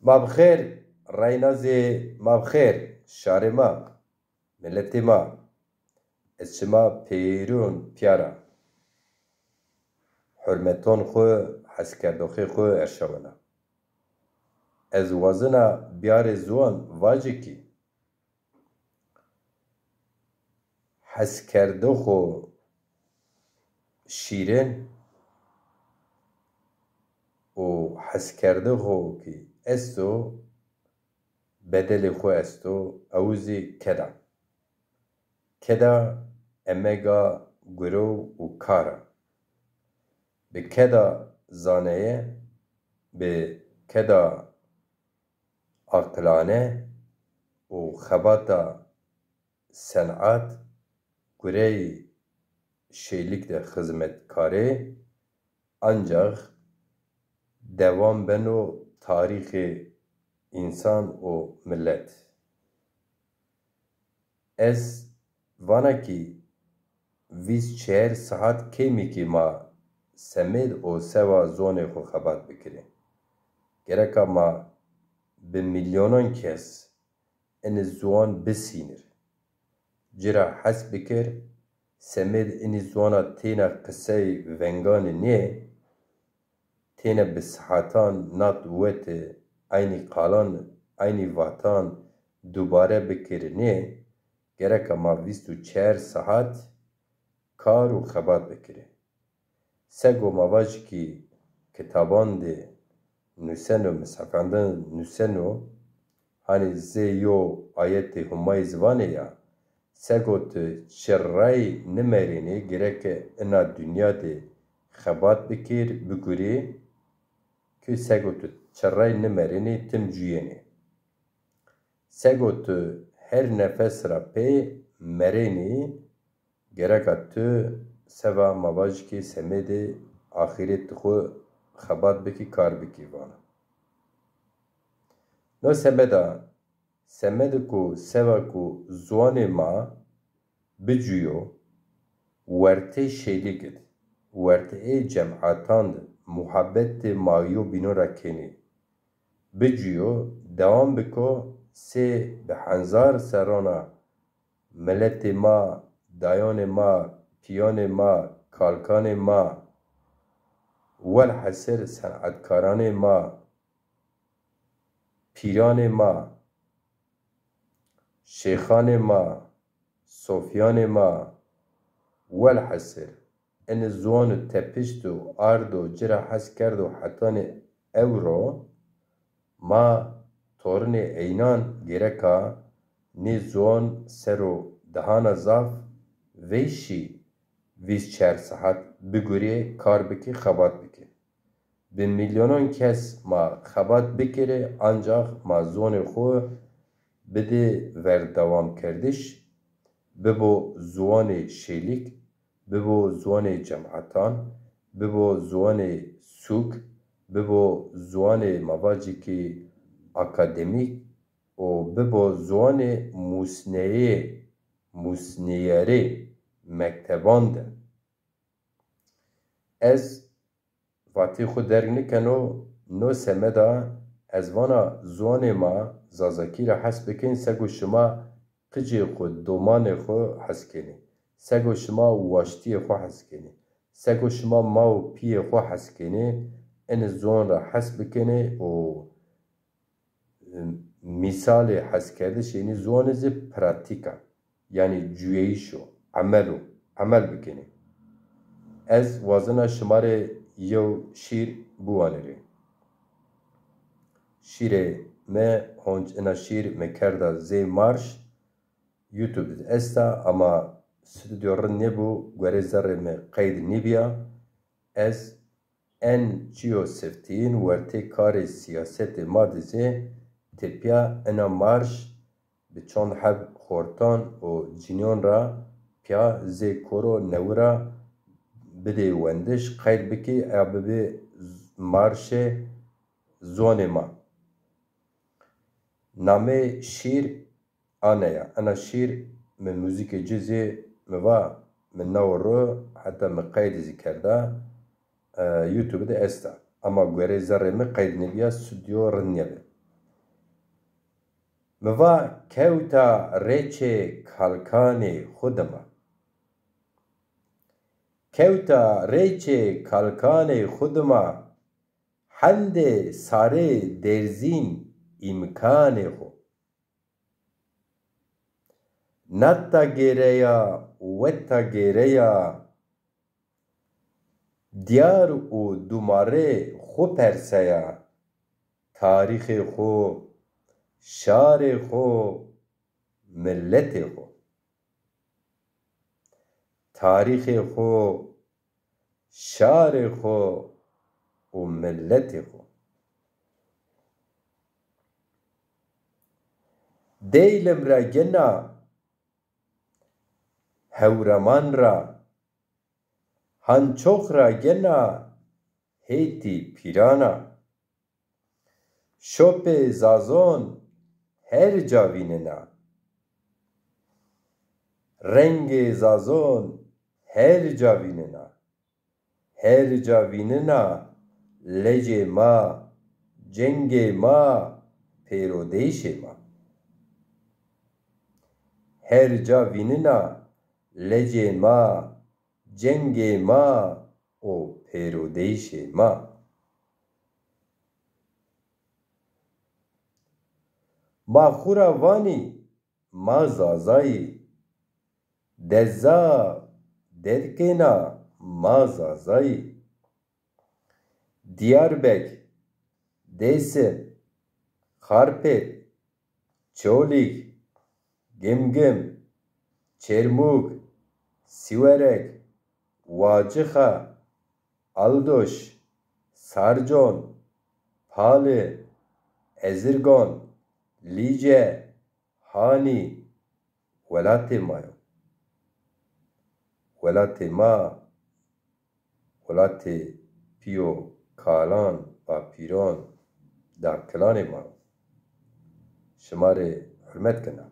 ما بخیر راینازی ما بخیر شار ما ملت ما از شما پیرون پیارا حرمتون خو حسکردوخی خو ارشوانا از وزنا بیار زوان واجه کی حسکردوخو شیرین و حسکردوخو کی استو بدل خو استو اوزی کدا امگا گرو و کارا به کدا زانه به کدا عقلانه و خباتا صنعت گره شیلیک ده خدمتکاری ancak devam beno tarihi insan o millet. Ez vanaki 24 saat kemiki ma semid o seva zone xo xebat bikire. Gereka ma bi milyonan kes in zuan bisînir. Cira hes bikir semid in zuana têne qisey venganê nê têne bi sihatan nat wete aynî qalan aynî vatan dubare bikirînê gereka ma 24 saat kar û xebat bikire. Sego mavajikî kitaban de nûseno misafirdan nûseno hani zê yo ayetê humayê zivanê ya sego tu çirayê nimerînê gereke ina dunya de xebat bikir bigurî ku sego tu çirayê nimerînê tim ciyênê. Sego tu her nefes ra pê merênî gereka tu seva mavajikê semêdê axirê tixwe xebat bikî kar bikî vana. No semedê ku seva ku ziwanê ma bicûyo wertê şêlî kir werteyê cematan de muhabbetê mayo bînora kenî bicûyo dewam biko sê bi hezar serana miletê ma dayanê ma piyanê ma kalkanê ma welhesir senetkaranê ma pîranê ma şêxanê ma sofyanê ma welhesir in ziwan û tepişt û ard û cira hes kerd û hetanê ewro ma torinê eynan gereka nê ziwan ser û dihana zaf vêşî 24 saat bigurî kar bikî xebat bikî. Bi milyonan kes ma xebat bikire ancak ma zonê xwe bidê berdewamkirdiş bibo ziwanê şêlîk bibo ziwanê cematan bibo ziwanê sûk bibo ziwanê mavacikî akademîk û bibo ziwanê musniyerê mekteban de. Ez vatê xwe derk nikeno no semeda ez vana ziwanê ma zazakî re hes bikin sego şima qicê xwe domanê xwe hes kenî sego şima waştiyê xwe hes kenî sego şima ma û piyê xwe hes kenî in ziwan re hes bikinê û mîsalê heskerdişê nî ziwanê zê pratîk e yanî cûyeyîş û emel bikinê. Ez wazina şimarê yew şîr biwanêrê. Şîrê me honc ina şîr me kerda zê marş YouTube'de est e ama stüdyo rin nebû gwerê zerrê me qeyd nîbiya ez en çîyo siftiyîn wertê karê siyasetê ma dizê têpiya ina marş bi çand heb xortan û cînan ra piya zê koro newira bidê wendiş qeyd bikî ya bibe marşê ziwanê ma. Namê şîr ane ya ina şîr min mûzîkê cizê miva min nawro heta min qeydê zî kerda YouTube'de est e ama gwerê zerrê me qeyd nebiya stüdyo rin nebe. موا کهوتا ریچه کالکان خودما کهوتا ریچه کالکان خودما هند ساره درزین امکان خو نتا گیریا وتا گیریا دیار و دوماره خو پرسیا تاریخ خو شار خو ملت خو تاریخ خو شار خو و ملت خو دیلم را گنا هورمان را هنچوخ را گنا هیتی پیرانا شوپ زازون هر جاویننا رنگ زازون هر جاویننا هر جاویننا لج ما جنگ ما پیرودیش ما هر جاویننا لج ما جنگ ما و پیرودیش ما ما خورا وانی ما زازایی دزا درکنا ما زازایی دیاربک دیسه خارپت چولیک گمگم چرموک سیورک واجخه الدوش سارجون پاله ازرگون لیجه هانی ولات مایو ولات ما ولات پیو کالان و پیران در کلان ما شماره حرمت کنم